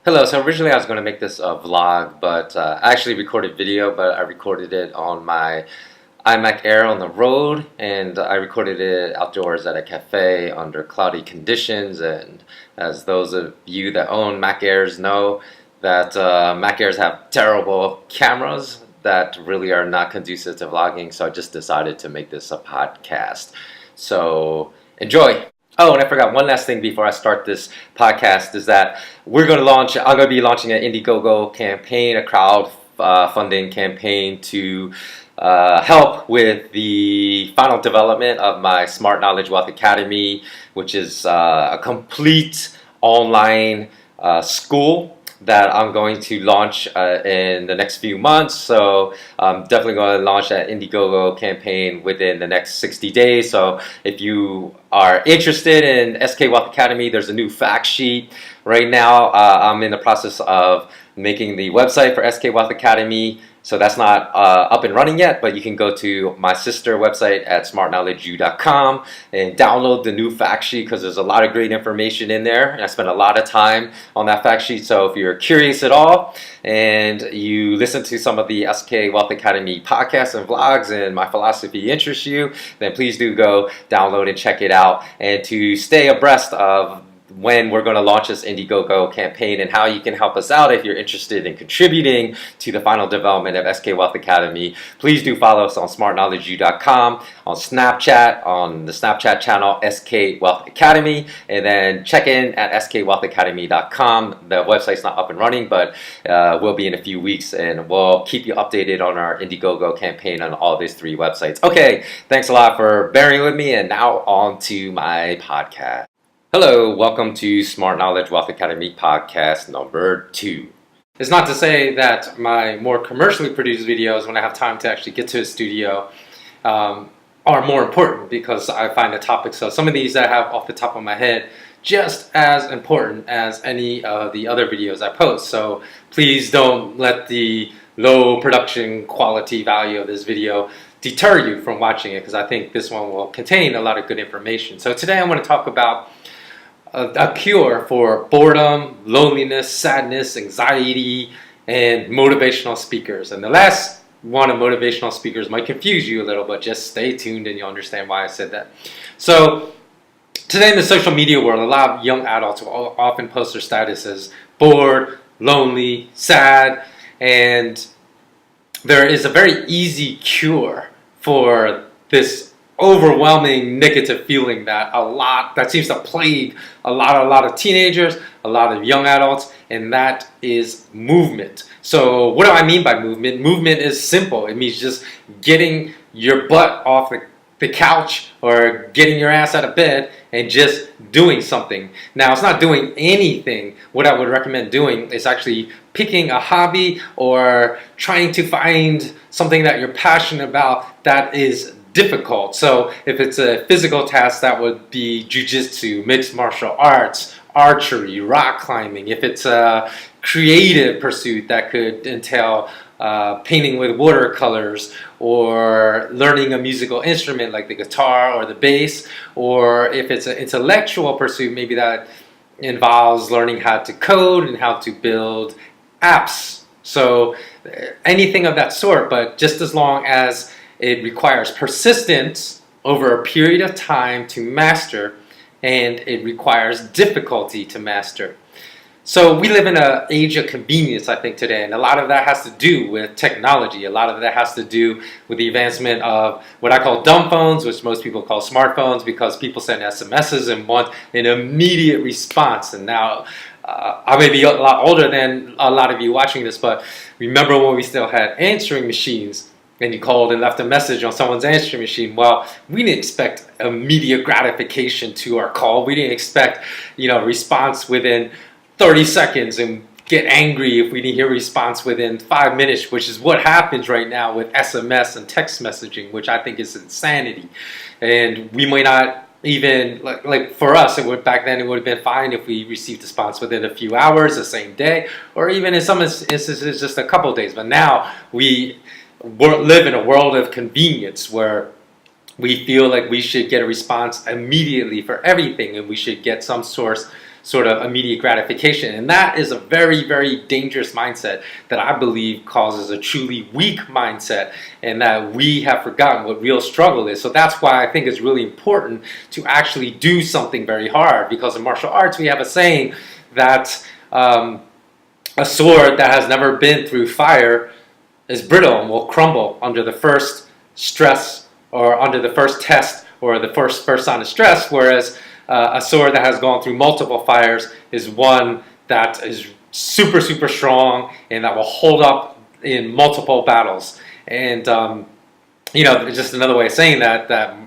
Hello, so originally I was going to make this a vlog, but I actually recorded video, but I recorded it on my iMac Air on the road, and I recorded it outdoors at a cafe under cloudy conditions. And as those of you that own Mac Airs know, that Mac Airs have terrible cameras that really are not conducive to vlogging, so I just decided to make this a podcast. So enjoy! Oh, and I forgot one last thing before I start this podcast is that I'm going to be launching an Indiegogo campaign, a crowd funding campaign to help with the final development of my Smart Knowledge Wealth Academy, which is a complete online school that I'm going to launch in the next few months. So I'm definitely going to launch that Indiegogo campaign within the next 60 days. So if you are interested in SK Wealth Academy, there's a new fact sheet. Right now, I'm in the process of making the website for SK Wealth Academy. So that's not up and running yet, but you can go to my sister website at smartknowledgeu.com and download the new fact sheet because there's a lot of great information in there. And I spent a lot of time on that fact sheet. So if you're curious at all and you listen to some of the SK Wealth Academy podcasts and vlogs and my philosophy interests you, then please do go download and check it out. And to stay abreast of when we're going to launch this Indiegogo campaign and how you can help us out if you're interested in contributing to the final development of SK Wealth Academy, please do follow us on smartknowledgeu.com, on Snapchat, on the Snapchat channel SK Wealth Academy, and then check in at skwealthacademy.com. The website's not up and running, but will be in a few weeks, and we'll keep you updated on our Indiegogo campaign on all these three websites. Okay, thanks a lot for bearing with me, and now on to my podcast. Hello, welcome to Smart Knowledge Wealth Academy Podcast number 2. It's not to say that my more commercially produced videos, when I have time to actually get to a studio, are more important, because I find the topics of some of these that I have off the top of my head just as important as any of the other videos I post. So please don't let the low production quality value of this video deter you from watching it, because I think this one will contain a lot of good information. So today I want to talk about a cure for boredom, loneliness, sadness, anxiety, and motivational speakers. And the last one of motivational speakers might confuse you a little, but just stay tuned and you'll understand why I said that. So today in the social media world, a lot of young adults will often post their status as bored, lonely, sad, and there is a very easy cure for this overwhelming negative feeling that seems to plague a lot of teenagers, a lot of young adults, and that is movement. So what do I mean by movement? Movement is simple. It means just getting your butt off the couch or getting your ass out of bed and just doing something. Now, it's not doing anything. What I would recommend doing is actually picking a hobby or trying to find something that you're passionate about that is difficult. So if it's a physical task, that would be jiu-jitsu, mixed martial arts, archery, rock climbing. If it's a creative pursuit, that could entail painting with watercolors or learning a musical instrument like the guitar or the bass. Or if it's an intellectual pursuit, maybe that involves learning how to code and how to build apps. So anything of that sort, but just as long as it requires persistence over a period of time to master, and it requires difficulty to master. So we live in an age of convenience, I think, today, and a lot of that has to do with technology. A lot of that has to do with the advancement of what I call dumb phones, which most people call smartphones, because people send SMSs and want an immediate response. And now, I may be a lot older than a lot of you watching this, but remember when we still had answering machines, and you called and left a message on someone's answering machine? Well, we didn't expect immediate gratification to our call. We didn't expect, response within 30 seconds and get angry if we didn't hear a response within 5 minutes, which is what happens right now with SMS and text messaging, which I think is insanity. And we might not even, like for us, back then it would have been fine if we received a response within a few hours, the same day, or even in some instances just a couple days. But now we live in a world of convenience where we feel like we should get a response immediately for everything, and we should get some sort of immediate gratification. And that is a very, very dangerous mindset that I believe causes a truly weak mindset, and that we have forgotten what real struggle is. So that's why I think it's really important to actually do something very hard, because in martial arts we have a saying that a sword that has never been through fire is brittle and will crumble under the first stress, or under the first test, or the first sign of stress, whereas a sword that has gone through multiple fires is one that is super, super strong and that will hold up in multiple battles. And just another way of saying that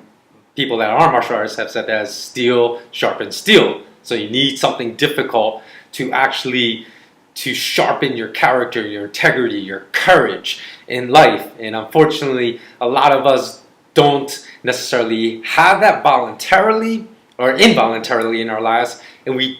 people that are martial artists have said that as steel sharpens steel. So you need something difficult to sharpen your character, your integrity, your courage in life. And unfortunately, a lot of us don't necessarily have that voluntarily or involuntarily in our lives, and we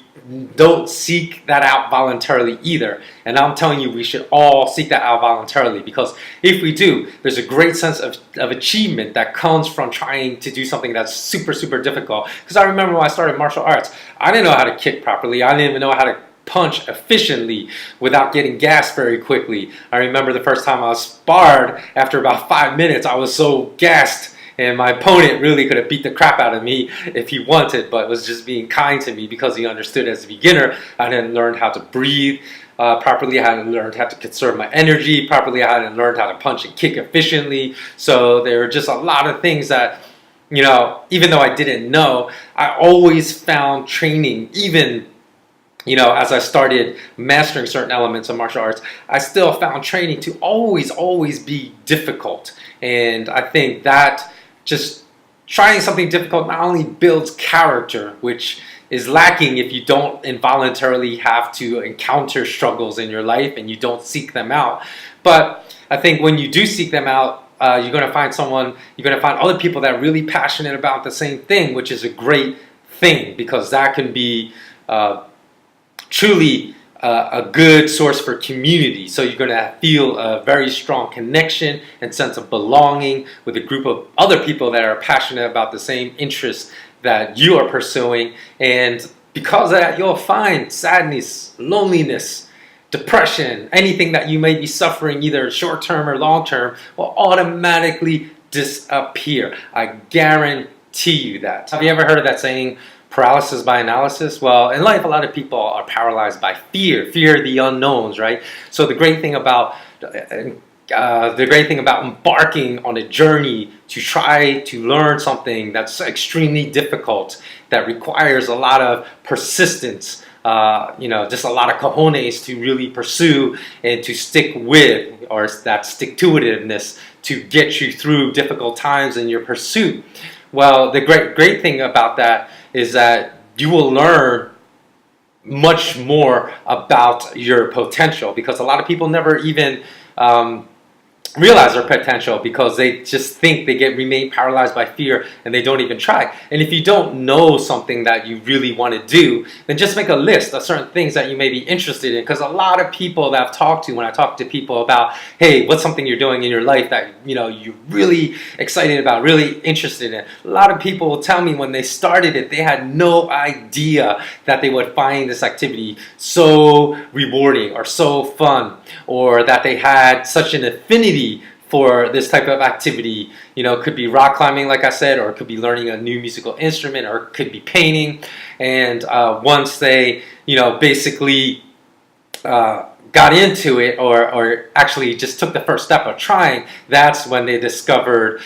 don't seek that out voluntarily either. And I'm telling you, we should all seek that out voluntarily, because if we do, there's a great sense of achievement that comes from trying to do something that's super, super difficult. Because I remember when I started martial arts, I didn't know how to kick properly. I didn't even know how to punch efficiently without getting gassed very quickly. I remember the first time I was sparred, after about 5 minutes, I was so gassed, and my opponent really could have beat the crap out of me if he wanted, but was just being kind to me because he understood as a beginner I hadn't learned how to breathe properly. I hadn't learned how to conserve my energy properly. I hadn't learned how to punch and kick efficiently. So there were just a lot of things that, even though I didn't know, I always found training, even as I started mastering certain elements of martial arts, I still found training to always be difficult. And I think that just trying something difficult not only builds character, which is lacking if you don't involuntarily have to encounter struggles in your life and you don't seek them out. But I think when you do seek them out, you're going to find other people that are really passionate about the same thing, which is a great thing, because that can be truly a good source for community. So you're going to feel a very strong connection and sense of belonging with a group of other people that are passionate about the same interests that you are pursuing. And because of that, you'll find sadness, loneliness, depression, anything that you may be suffering, either short-term or long-term, will automatically disappear. I guarantee you that. Have you ever heard of that saying, paralysis by analysis? Well, in life, a lot of people are paralyzed by fear of the unknowns, right? So the great thing about embarking on a journey to try to learn something that's extremely difficult, that requires a lot of persistence, just a lot of cojones to really pursue and to stick with, or that stick-to-itiveness to get you through difficult times in your pursuit. Well, the great thing about that is that you will learn much more about your potential, because a lot of people never even realize their potential, because they just think they remain paralyzed by fear and they don't even try. And if you don't know something that you really want to do, then just make a list of certain things that you may be interested in. Because a lot of people that I've talked to, when I talk to people about, hey, what's something you're doing in your life that you're really excited about, really interested in, a lot of people will tell me when they started it, they had no idea that they would find this activity so rewarding or so fun, or that they had such an affinity for this type of activity. It could be rock climbing, like I said, or it could be learning a new musical instrument, or it could be painting. And once they, basically got into it, or actually just took the first step of trying, that's when they discovered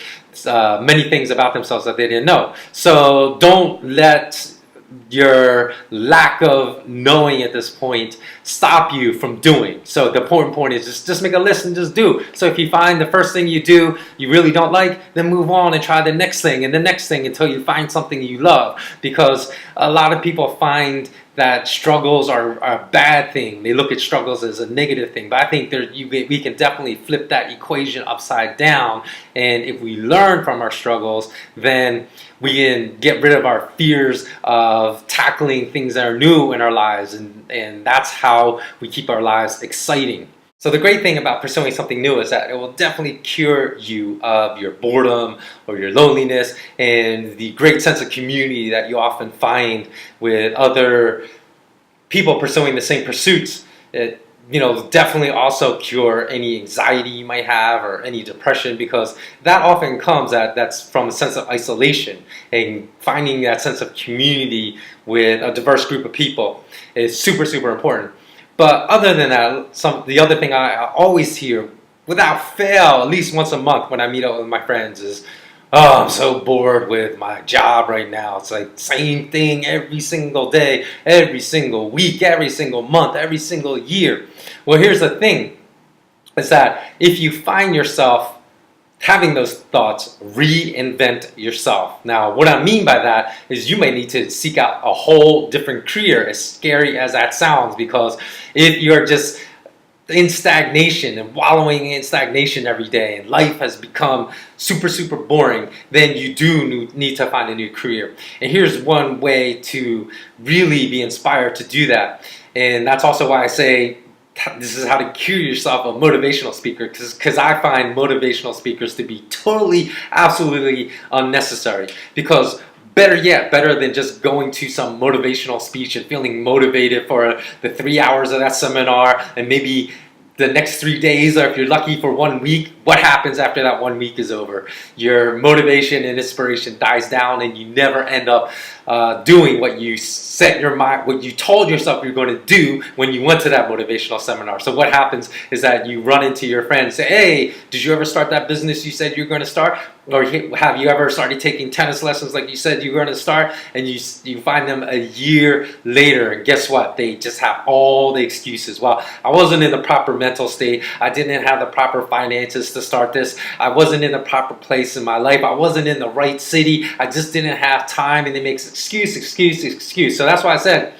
many things about themselves that they didn't know. So don't let your lack of knowing at this point stop you from doing. So the important point is just make a list and just do. So if you find the first thing you do you really don't like, then move on and try the next thing and the next thing until you find something you love. Because a lot of people find that struggles are a bad thing. They look at struggles as a negative thing. But I think we can definitely flip that equation upside down. And if we learn from our struggles, then we can get rid of our fears of tackling things that are new in our lives. And that's how we keep our lives exciting. So the great thing about pursuing something new is that it will definitely cure you of your boredom or your loneliness, and the great sense of community that you often find with other people pursuing the same pursuits, it, definitely also cure any anxiety you might have or any depression, because that often comes that's from a sense of isolation, and finding that sense of community with a diverse group of people is super, super important. But other than that, the other thing I always hear without fail, at least once a month when I meet up with my friends, is, oh, I'm so bored with my job right now. It's like same thing every single day, every single week, every single month, every single year. Well, here's the thing, is that if you find yourself having those thoughts, reinvent yourself. Now, what I mean by that is you may need to seek out a whole different career, as scary as that sounds, because if you're just in stagnation and wallowing in stagnation every day, and life has become super, super boring, then you do need to find a new career. And here's one way to really be inspired to do that. And that's also why I say this is how to cure yourself a motivational speaker, because I find motivational speakers to be totally, absolutely unnecessary. Because better yet, better than just going to some motivational speech and feeling motivated for the 3 hours of that seminar, and maybe the next 3 days, or if you're lucky for 1 week, what happens after that 1 week is over? Your motivation and inspiration dies down, and you never end up doing what you set your mind, what you told yourself you're going to do when you went to that motivational seminar. So what happens is that you run into your friend and say, hey, did you ever start that business you said you're going to start? Or have you ever started taking tennis lessons like you said you were going to start? And you find them a year later, and guess what? They just have all the excuses. Well, I wasn't in the proper mental state. I didn't have the proper finances to start this. I wasn't in the proper place in my life. I wasn't in the right city. I just didn't have time. And it makes excuse. So that's why I said,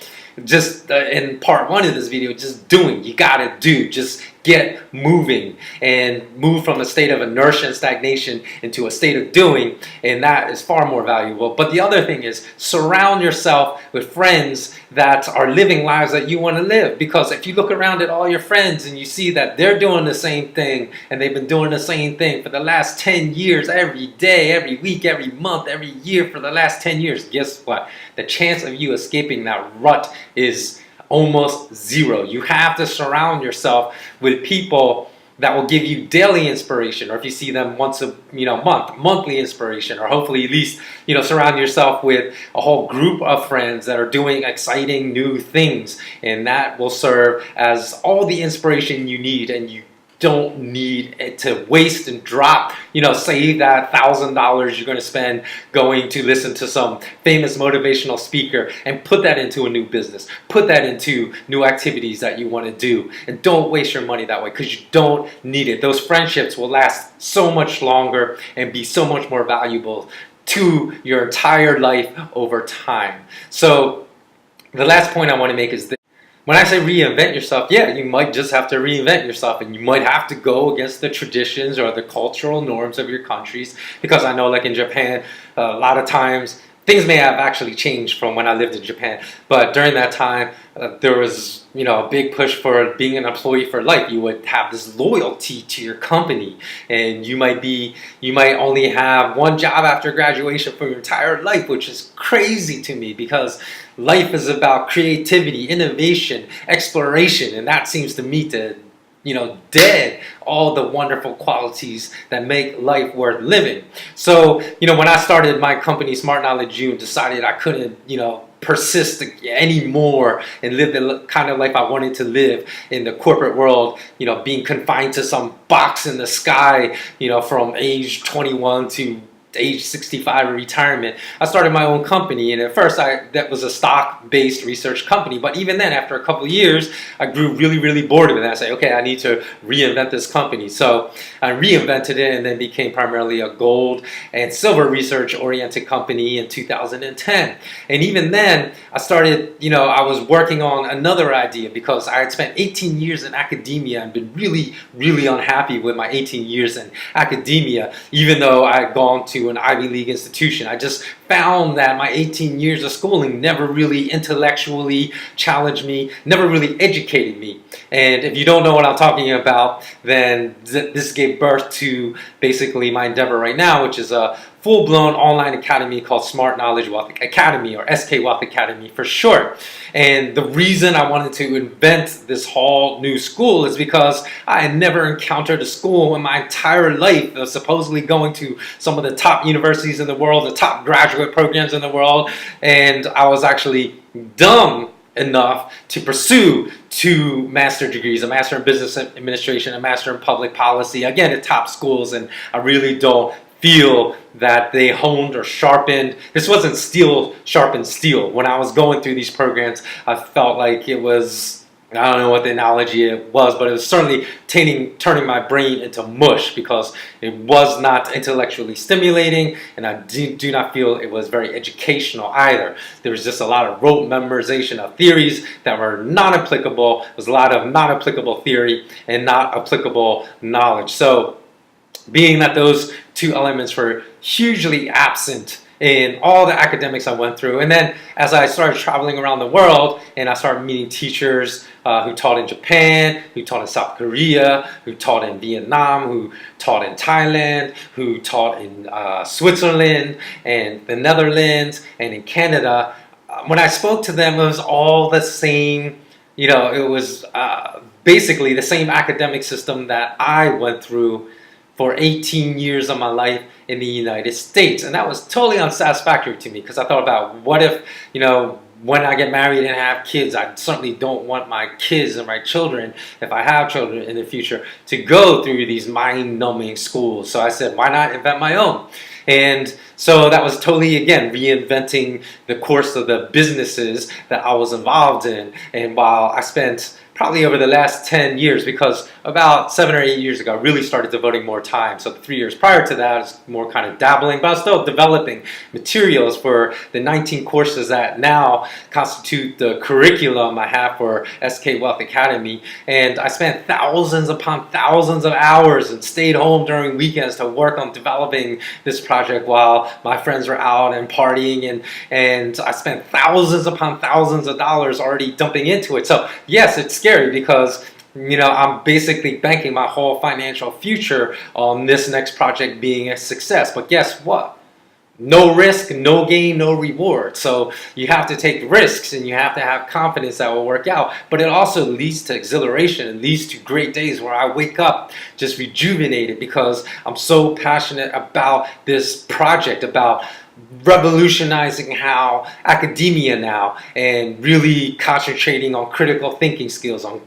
just in part one of this video, just doing. You gotta do. Just get moving and move from a state of inertia and stagnation into a state of doing, and that is far more valuable. But the other thing is, surround yourself with friends that are living lives that you want to live, because if you look around at all your friends and you see that they're doing the same thing, and they've been doing the same thing for the last 10 years, every day, every week, every month, every year for the last 10 years, guess what? The chance of you escaping that rut is almost zero. You have to surround yourself with people that will give you daily inspiration, or if you see them once a month, monthly inspiration, or hopefully at least surround yourself with a whole group of friends that are doing exciting new things, and that will serve as all the inspiration you need. And you don't need it to waste and drop, save that $1,000 you're going to spend going to listen to some famous motivational speaker, and put that into a new business, put that into new activities that you want to do, and don't waste your money that way, because you don't need it. Those friendships will last so much longer and be so much more valuable to your entire life over time. So the last point I want to make is this. When I say reinvent yourself, yeah, you might just have to reinvent yourself, and you might have to go against the traditions or the cultural norms of your countries, because I know, like in Japan, a lot of times things may have actually changed from when I lived in Japan, but during that time, there was a big push for being an employee for life. You would have this loyalty to your company, and you might only have one job after graduation for your entire life, which is crazy to me, because life is about creativity, innovation, exploration, and that seems to me to dead all the wonderful qualities that make life worth living. So, when I started my company, Smart Knowledge U, and decided I couldn't, persist anymore and live the kind of life I wanted to live in the corporate world, being confined to some box in the sky, from age 21 to age 65 or retirement, I started my own company. And at first that was a stock-based research company, but even then, after a couple of years, I grew really, really bored of it, and I said, okay, I need to reinvent this company. So I reinvented it, and then became primarily a gold and silver research oriented company in 2010. And even then, I started, I was working on another idea, because I had spent 18 years in academia and been really, really unhappy with my 18 years in academia, even though I had gone to an Ivy League institution. I just found that my 18 years of schooling never really intellectually challenged me, never really educated me. And if you don't know what I'm talking about, then this gave birth to basically my endeavor right now, which is a full-blown online academy called Smart Knowledge Wealth Academy, or SK Wealth Academy for short. And the reason I wanted to invent this whole new school is because I had never encountered a school in my entire life of supposedly going to some of the top universities in the world, the top graduate programs in the world, and I was actually dumb enough to pursue 2 master degrees, a master in business administration, a master in public policy, again at top schools, and I really don't feel that they honed or sharpened. This wasn't steel sharpened steel. When I was going through these programs, I felt like it was, I don't know what the analogy was, but it was certainly turning my brain into mush, because it was not intellectually stimulating, and I do not feel it was very educational either. There was just a lot of rote memorization of theories that were not applicable. There was a lot of not applicable theory and not applicable knowledge. So being that those 2 elements were hugely absent in all the academics I went through, and then as I started traveling around the world and I started meeting teachers who taught in Japan, who taught in South Korea, who taught in Vietnam, who taught in Thailand, who taught in Switzerland and the Netherlands and in Canada, when I spoke to them, it was all the same. It was basically the same academic system that I went through for 18 years of my life in the United States. And that was totally unsatisfactory to me, because I thought about, what if, when I get married and have kids, I certainly don't want my kids and my children, if I have children in the future, to go through these mind-numbing schools. So I said, why not invent my own? And so that was totally, again, reinventing the course of the businesses that I was involved in. And while I spent probably over the last 10 years, because about 7 or 8 years ago, I really started devoting more time. So the 3 years prior to that, I was more kind of dabbling, but I was still developing materials for the 19 courses that now constitute the curriculum I have for SK Wealth Academy. And I spent thousands upon thousands of hours and stayed home during weekends to work on developing this project while my friends were out and partying, and I spent thousands upon thousands of dollars already dumping into it. So yes, it's scary, because I'm basically banking my whole financial future on this next project being a success. But guess what? No risk, no gain, no reward. So you have to take risks, and you have to have confidence that will work out. But it also leads to exhilaration. It leads to great days where I wake up just rejuvenated, because I'm so passionate about this project, about revolutionizing how academia now, and really concentrating on critical thinking skills, on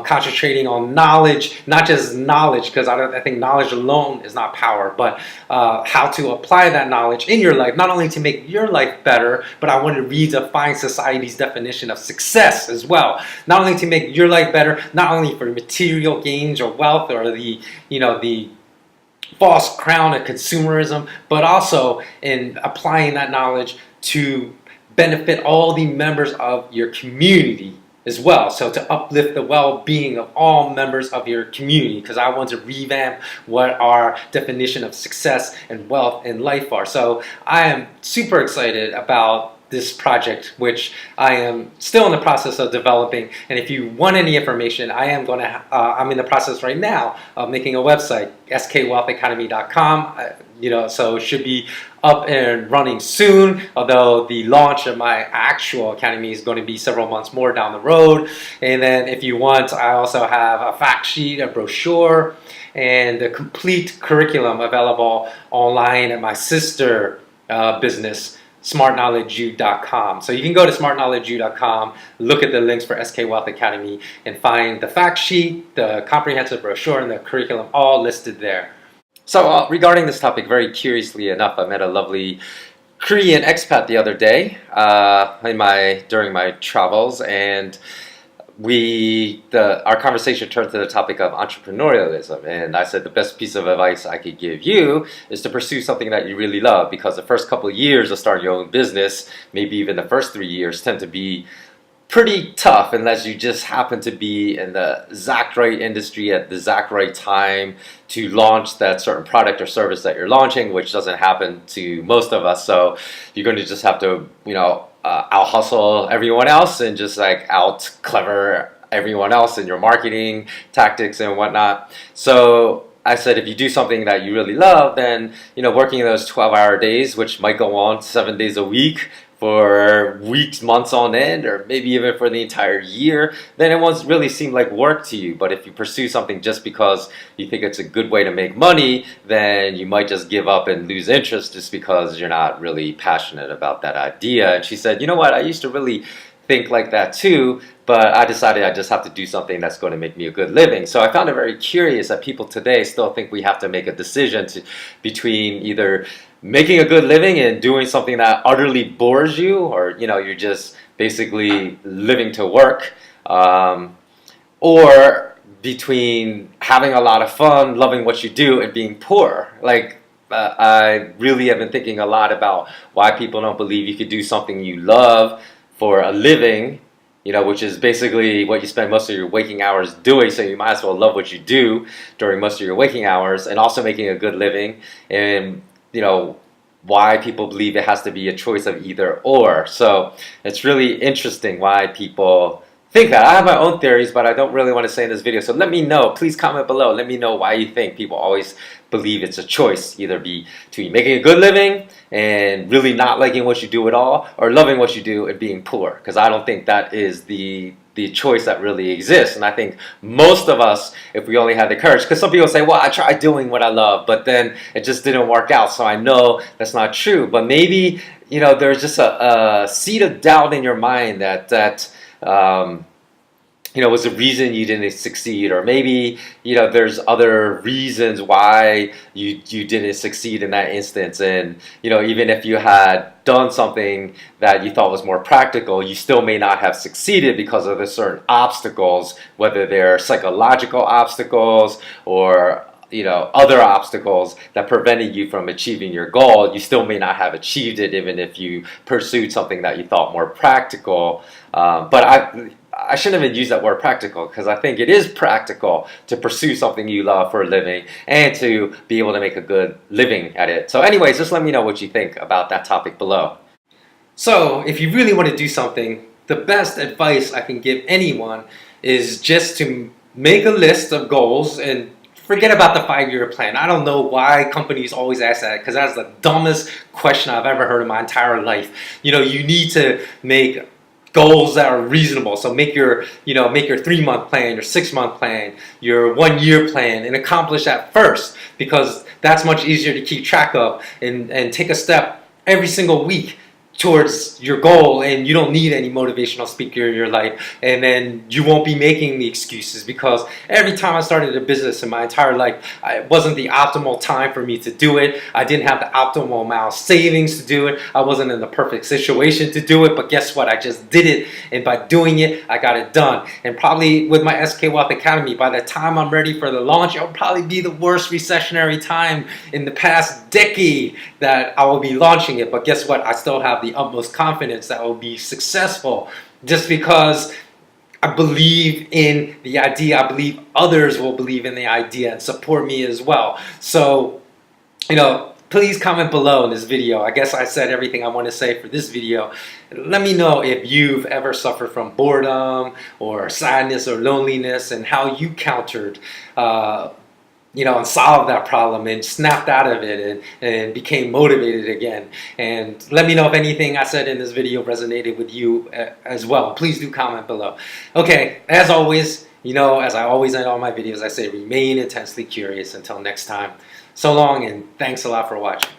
concentrating on knowledge, not just knowledge, because I think knowledge alone is not power, but how to apply that knowledge in your life, not only to make your life better, but I want to redefine society's definition of success as well. Not only to make your life better, not only for material gains or wealth, or the false crown of consumerism, but also in applying that knowledge to benefit all the members of your community as well. So to uplift the well-being of all members of your community, because I want to revamp what our definition of success and wealth in life are. So I am super excited about this project, which I am still in the process of developing. And if you want any information, I'm in the process right now of making a website, SKWealthAcademy.com. So it should be up and running soon, although the launch of my actual academy is going to be several months more down the road. And then if you want, I also have a fact sheet, a brochure, and the complete curriculum available online at my sister business, smartknowledgeu.com. So you can go to smartknowledgeu.com, look at the links for SK Wealth Academy, and find the fact sheet, the comprehensive brochure, and the curriculum all listed there. So regarding this topic, very curiously enough, I met a lovely Korean expat the other day during my travels, and our conversation turned to the topic of entrepreneurialism, and I said the best piece of advice I could give you is to pursue something that you really love, because the first couple of years of starting your own business, maybe even the first 3 years, tend to be pretty tough unless you just happen to be in the exact right industry at the exact right time to launch that certain product or service that you're launching, which doesn't happen to most of us. So you're going to just have to, out hustle everyone else and just like out clever everyone else in your marketing tactics and whatnot. So I said, if you do something that you really love, then, working those 12-hour days, which might go on 7 days a week, for weeks, months on end, or maybe even for the entire year, then it won't really seem like work to you. But if you pursue something just because you think it's a good way to make money, then you might just give up and lose interest just because you're not really passionate about that idea. And she said, you know what, I used to really think like that too, but I decided I just have to do something that's going to make me a good living. So I found it very curious that people today still think we have to make a decision between either making a good living and doing something that utterly bores you, or you're just basically living to work, or between having a lot of fun, loving what you do, and being poor. I really have been thinking a lot about why people don't believe you could do something you love for a living, which is basically what you spend most of your waking hours doing. So you might as well love what you do during most of your waking hours and also making a good living. And why people believe it has to be a choice of either or. So it's really interesting why people think that. I have my own theories, but I don't really want to say in this video. So let me know. Please comment below. Let me know why you think people always believe it's a choice, either between making a good living and really not liking what you do at all, or loving what you do and being poor. Because I don't think that is the choice that really exists. And I think most of us, if we only had the courage, because some people say, well, I tried doing what I love, but then it just didn't work out. So I know that's not true. But maybe, there's just a seed of doubt in your mind that was the reason you didn't succeed, or maybe there's other reasons why you didn't succeed in that instance. And even if you had done something that you thought was more practical, you still may not have succeeded because of the certain obstacles, whether they're psychological obstacles or other obstacles that prevented you from achieving your goal. You still may not have achieved it even if you pursued something that you thought more practical. But I shouldn't even use that word practical, because I think it is practical to pursue something you love for a living and to be able to make a good living at it. So anyways, just let me know what you think about that topic below. So if you really want to do something, the best advice I can give anyone is just to make a list of goals and forget about the 5-year plan. I don't know why companies always ask that, because that's the dumbest question I've ever heard in my entire life. You need to make goals that are reasonable. So make your 3-month plan, your 6-month plan, your 1-year plan, and accomplish that first, because that's much easier to keep track of, and take a step every single week towards your goal, and you don't need any motivational speaker in your life. And then you won't be making the excuses, because every time I started a business in my entire life, it wasn't the optimal time for me to do it. I didn't have the optimal amount of savings to do it. I wasn't in the perfect situation to do it, but guess what? I just did it, and by doing it, I got it done. And probably with my SK Wealth Academy, by the time I'm ready for the launch, it'll probably be the worst recessionary time in the past decade that I will be launching it. But guess what? I still have the utmost confidence that I will be successful, just because I believe in the idea. I believe others will believe in the idea and support me as well. So, please comment below in this video. I guess I said everything I want to say for this video. Let me know if you've ever suffered from boredom or sadness or loneliness, and how you countered and solved that problem and snapped out of it and became motivated again. And let me know if anything I said in this video resonated with you as well. Please do comment below. Okay, as always, as I always end all my videos, I say remain intensely curious. Until next time, so long, and thanks a lot for watching.